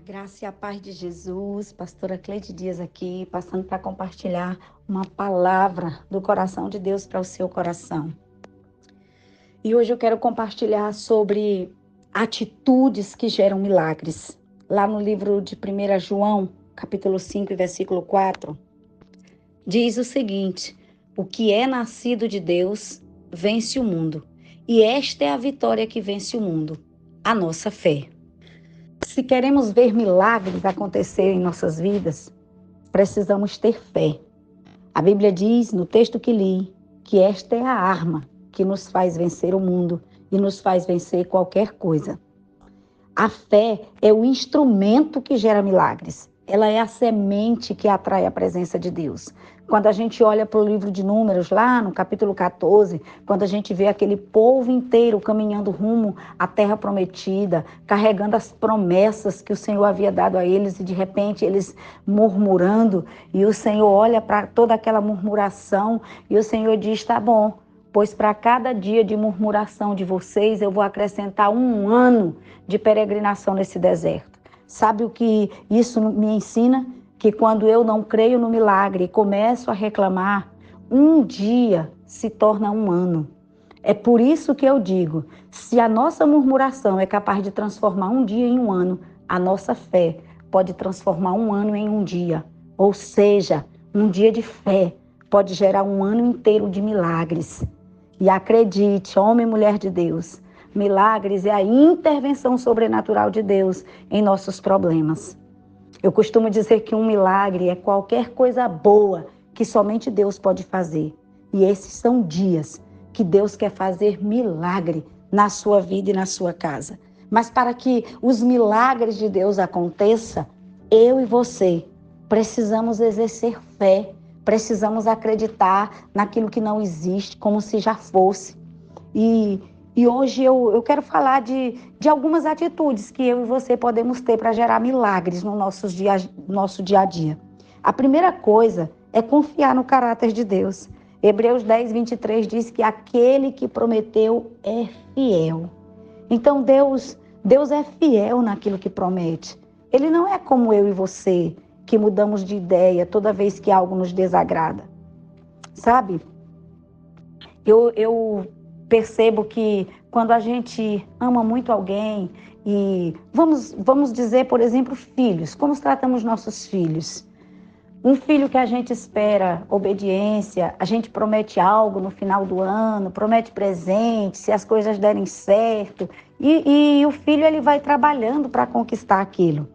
A graça e a paz de Jesus, pastora Cleide Dias aqui, passando para compartilhar uma palavra do coração de Deus para o seu coração. E hoje eu quero compartilhar sobre atitudes que geram milagres. Lá no livro de 1 João, capítulo 5, versículo 4, diz o seguinte: o que é nascido de Deus vence o mundo, e esta é a vitória que vence o mundo, a nossa fé. Se queremos ver milagres acontecer em nossas vidas, precisamos ter fé. A Bíblia diz, no texto que li, que esta é a arma que nos faz vencer o mundo e nos faz vencer qualquer coisa. A fé é o instrumento que gera milagres. Ela é a semente que atrai a presença de Deus. Quando a gente olha para o livro de Números, lá no capítulo 14, quando a gente vê aquele povo inteiro caminhando rumo à terra prometida, carregando as promessas que o Senhor havia dado a eles, e de repente eles murmurando, e o Senhor olha para toda aquela murmuração, e o Senhor diz: tá bom, pois para cada dia de murmuração de vocês, eu vou acrescentar 1 ano de peregrinação nesse deserto. Sabe o que isso me ensina? Que quando eu não creio no milagre e começo a reclamar, um dia se torna 1 ano. É por isso que eu digo, se a nossa murmuração é capaz de transformar um dia em 1 ano, a nossa fé pode transformar 1 ano em 1 dia. Ou seja, um dia de fé pode gerar 1 ano inteiro de milagres. E acredite, homem e mulher de Deus, milagres é a intervenção sobrenatural de Deus em nossos problemas. Eu costumo dizer que um milagre é qualquer coisa boa que somente Deus pode fazer. E esses são dias que Deus quer fazer milagre na sua vida e na sua casa. Mas para que os milagres de Deus aconteçam, eu e você precisamos exercer fé. Precisamos acreditar naquilo que não existe, como se já fosse. E hoje eu quero falar de algumas atitudes que eu e você podemos ter para gerar milagres no nosso dia a dia. A primeira coisa é confiar no caráter de Deus. Hebreus 10, 23 diz que aquele que prometeu é fiel. Então Deus é fiel naquilo que promete. Ele não é como eu e você, que mudamos de ideia toda vez que algo nos desagrada. Sabe? Eu percebo que quando a gente ama muito alguém, e vamos dizer, por exemplo, filhos, como tratamos nossos filhos? Um filho que a gente espera obediência, a gente promete algo no final do ano, promete presente, se as coisas derem certo, e o filho ele vai trabalhando para conquistar aquilo.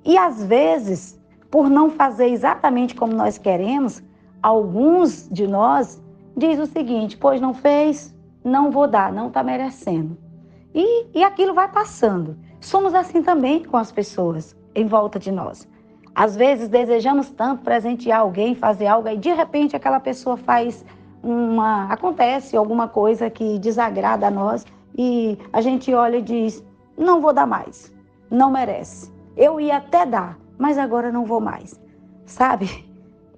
E às vezes, por não fazer exatamente como nós queremos, alguns de nós diz o seguinte: pois não fez, não vou dar, não está merecendo. E aquilo vai passando. Somos assim também com as pessoas em volta de nós. Às vezes desejamos tanto presentear alguém, fazer algo, e de repente aquela pessoa acontece alguma coisa que desagrada a nós, e a gente olha e diz: não vou dar mais, não merece. Eu ia até dar, mas agora não vou mais. Sabe?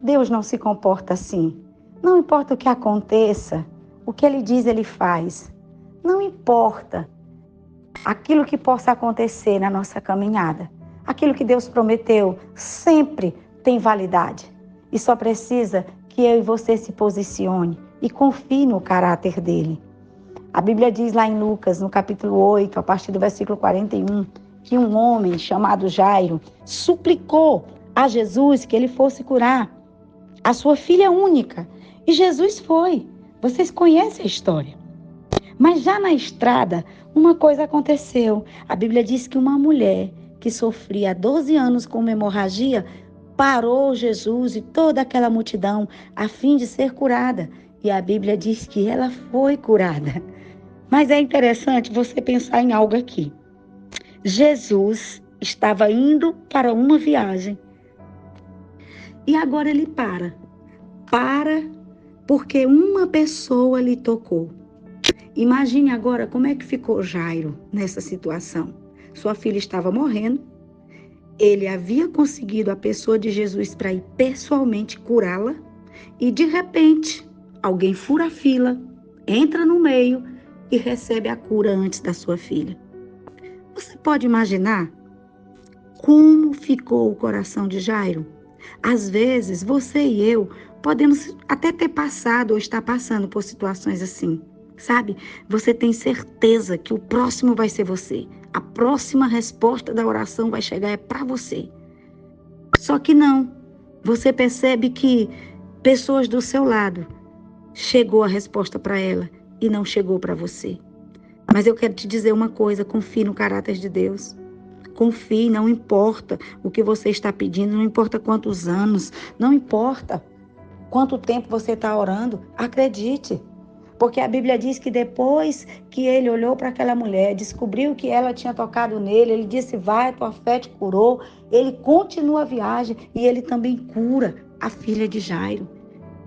Deus não se comporta assim. Não importa o que aconteça, o que Ele diz, Ele faz. Não importa aquilo que possa acontecer na nossa caminhada. Aquilo que Deus prometeu sempre tem validade. E só precisa que eu e você se posicione e confie no caráter dEle. A Bíblia diz lá em Lucas, no capítulo 8, a partir do versículo 41, que um homem chamado Jairo suplicou a Jesus que ele fosse curar a sua filha única. E Jesus foi. Vocês conhecem a história. Mas já na estrada, uma coisa aconteceu. A Bíblia diz que uma mulher que sofria há 12 anos com uma hemorragia parou Jesus e toda aquela multidão a fim de ser curada. E a Bíblia diz que ela foi curada. Mas é interessante você pensar em algo aqui. Jesus estava indo para uma viagem. E agora ele para porque uma pessoa lhe tocou. Imagine agora como é que ficou Jairo nessa situação. Sua filha estava morrendo. Ele havia conseguido a pessoa de Jesus para ir pessoalmente curá-la. E de repente, alguém fura a fila, entra no meio e recebe a cura antes da sua filha. Você pode imaginar como ficou o coração de Jairo? Às vezes, você e eu podemos até ter passado ou estar passando por situações assim, sabe? Você tem certeza que o próximo vai ser você. A próxima resposta da oração vai chegar para você. Só que não. Você percebe que pessoas do seu lado chegou a resposta para ela e não chegou para você. Mas eu quero te dizer uma coisa, confie no caráter de Deus. Confie, não importa o que você está pedindo, não importa quantos anos, não importa quanto tempo você está orando, acredite. Porque a Bíblia diz que depois que ele olhou para aquela mulher, descobriu que ela tinha tocado nele, ele disse, vai, tua fé te curou. Ele continua a viagem e ele também cura a filha de Jairo.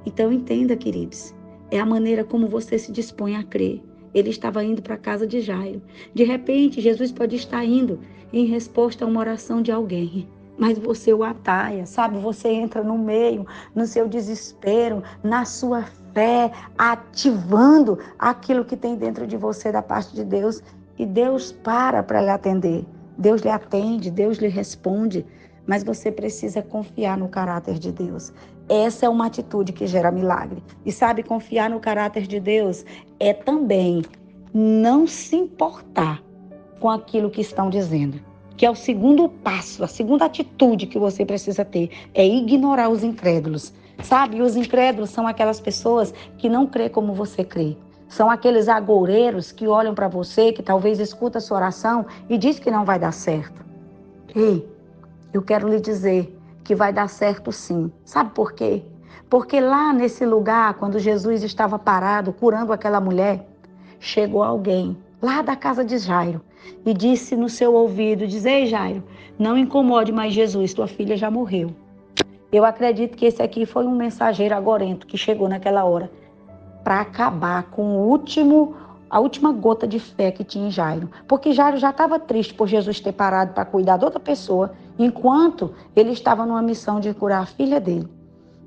Então entenda, queridos, é a maneira como você se dispõe a crer. Ele estava indo para a casa de Jairo. De repente, Jesus pode estar indo em resposta a uma oração de alguém. Mas você o ataia, sabe? Você entra no meio, no seu desespero, na sua fé, ativando aquilo que tem dentro de você da parte de Deus. E Deus para lhe atender. Deus lhe atende, Deus lhe responde. Mas você precisa confiar no caráter de Deus. Essa é uma atitude que gera milagre. E sabe, confiar no caráter de Deus é também não se importar com aquilo que estão dizendo. Que é o segundo passo, a segunda atitude que você precisa ter, é ignorar os incrédulos. Sabe, os incrédulos são aquelas pessoas que não crê como você crê. São aqueles agoureiros que olham para você, que talvez escuta a sua oração e diz que não vai dar certo. Ei, eu quero lhe dizer que vai dar certo sim. Sabe por quê? Porque lá nesse lugar, quando Jesus estava parado, curando aquela mulher, chegou alguém lá da casa de Jairo e disse no seu ouvido, diz, ei Jairo, não incomode mais Jesus, tua filha já morreu. Eu acredito que esse aqui foi um mensageiro agorento que chegou naquela hora para acabar com a última gota de fé que tinha em Jairo. Porque Jairo já estava triste por Jesus ter parado para cuidar de outra pessoa, enquanto ele estava numa missão de curar a filha dele.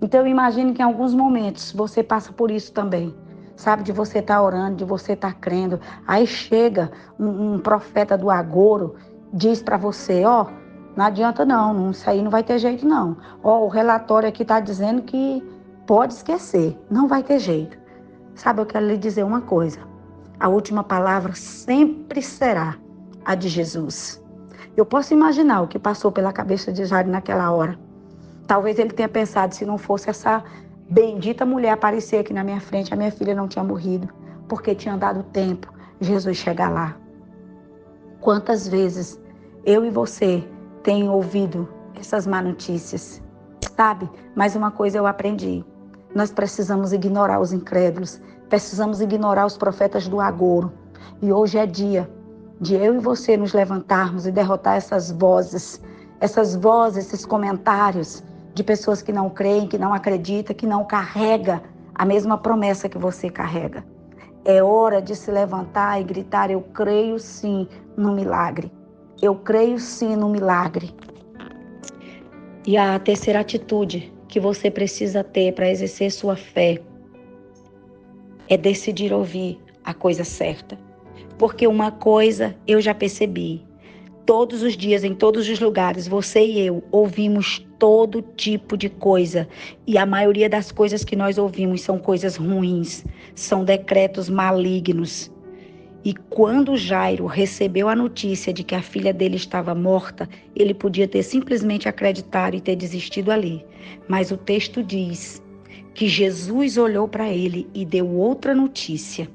Então eu imagino que em alguns momentos você passa por isso também. Sabe, de você estar orando, de você estar crendo. Aí chega um profeta do agouro, diz para você, ó, não adianta não, isso aí não vai ter jeito não. Ó, o relatório aqui está dizendo que pode esquecer, não vai ter jeito. Sabe, eu quero lhe dizer uma coisa. A última palavra sempre será a de Jesus. Eu posso imaginar o que passou pela cabeça de Jairo naquela hora. Talvez ele tenha pensado, se não fosse essa bendita mulher aparecer aqui na minha frente, a minha filha não tinha morrido, porque tinha dado tempo Jesus chegar lá. Quantas vezes eu e você tem ouvido essas má notícias, sabe? Mas uma coisa eu aprendi. Nós precisamos ignorar os incrédulos, precisamos ignorar os profetas do agouro. E hoje é dia de eu e você nos levantarmos e derrotar essas vozes, esses comentários de pessoas que não creem, que não acreditam, que não carregam a mesma promessa que você carrega. É hora de se levantar e gritar, eu creio sim no milagre. Eu creio sim no milagre. E a terceira atitude que você precisa ter para exercer sua fé é decidir ouvir a coisa certa. Porque uma coisa eu já percebi. Todos os dias, em todos os lugares, você e eu ouvimos todo tipo de coisa. E a maioria das coisas que nós ouvimos são coisas ruins, são decretos malignos. E quando Jairo recebeu a notícia de que a filha dele estava morta, ele podia ter simplesmente acreditado e ter desistido ali. Mas o texto diz que Jesus olhou para ele e deu outra notícia.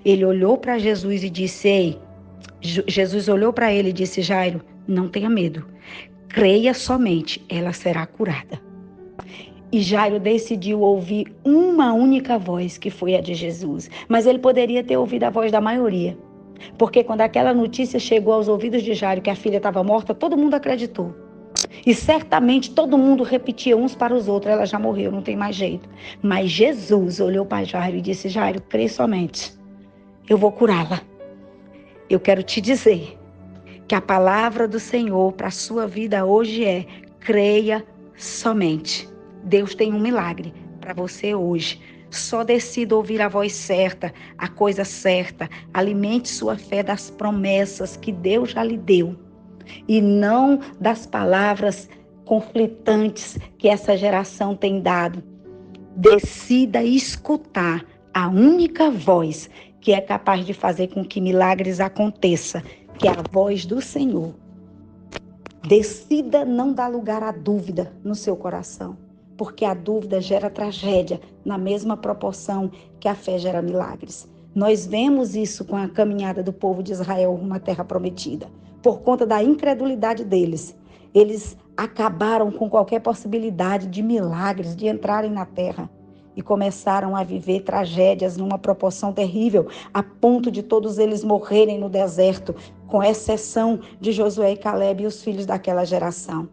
Ele olhou para Jesus e disse, ei, Jesus olhou para ele e disse, Jairo, não tenha medo, creia somente, ela será curada. E Jairo decidiu ouvir uma única voz, que foi a de Jesus. Mas ele poderia ter ouvido a voz da maioria. Porque quando aquela notícia chegou aos ouvidos de Jairo, que a filha estava morta, todo mundo acreditou. E certamente todo mundo repetia uns para os outros, ela já morreu, não tem mais jeito. Mas Jesus olhou para Jairo e disse, Jairo, crê somente, eu vou curá-la. Eu quero te dizer que a palavra do Senhor para a sua vida hoje é, creia somente. Deus tem um milagre para você hoje. Só decida ouvir a voz certa, a coisa certa. Alimente sua fé das promessas que Deus já lhe deu. e não das palavras conflitantes que essa geração tem dado. Decida escutar a única voz que é capaz de fazer com que milagres aconteçam, que é a voz do Senhor. Decida não dar lugar à dúvida no seu coração, porque a dúvida gera tragédia na mesma proporção que a fé gera milagres. Nós vemos isso com a caminhada do povo de Israel rumo à terra prometida. Por conta da incredulidade deles, eles acabaram com qualquer possibilidade de milagres, de entrarem na terra. E começaram a viver tragédias numa proporção terrível, a ponto de todos eles morrerem no deserto, com exceção de Josué e Calebe e os filhos daquela geração.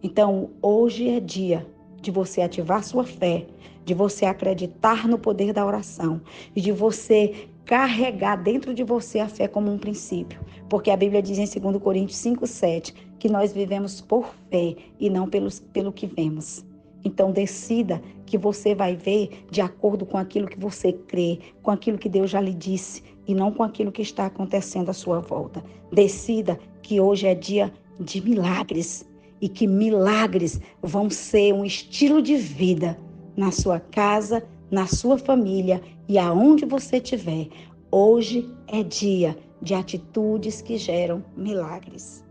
Então, hoje é dia de você ativar sua fé, de você acreditar no poder da oração e de você carregar dentro de você a fé como um princípio. Porque a Bíblia diz em 2 Coríntios 5:7 que nós vivemos por fé e não pelo que vemos. Então, decida que você vai ver de acordo com aquilo que você crê, com aquilo que Deus já lhe disse e não com aquilo que está acontecendo à sua volta. Decida que hoje é dia de milagres e que milagres vão ser um estilo de vida na sua casa, na sua família e aonde você estiver. Hoje é dia de atitudes que geram milagres.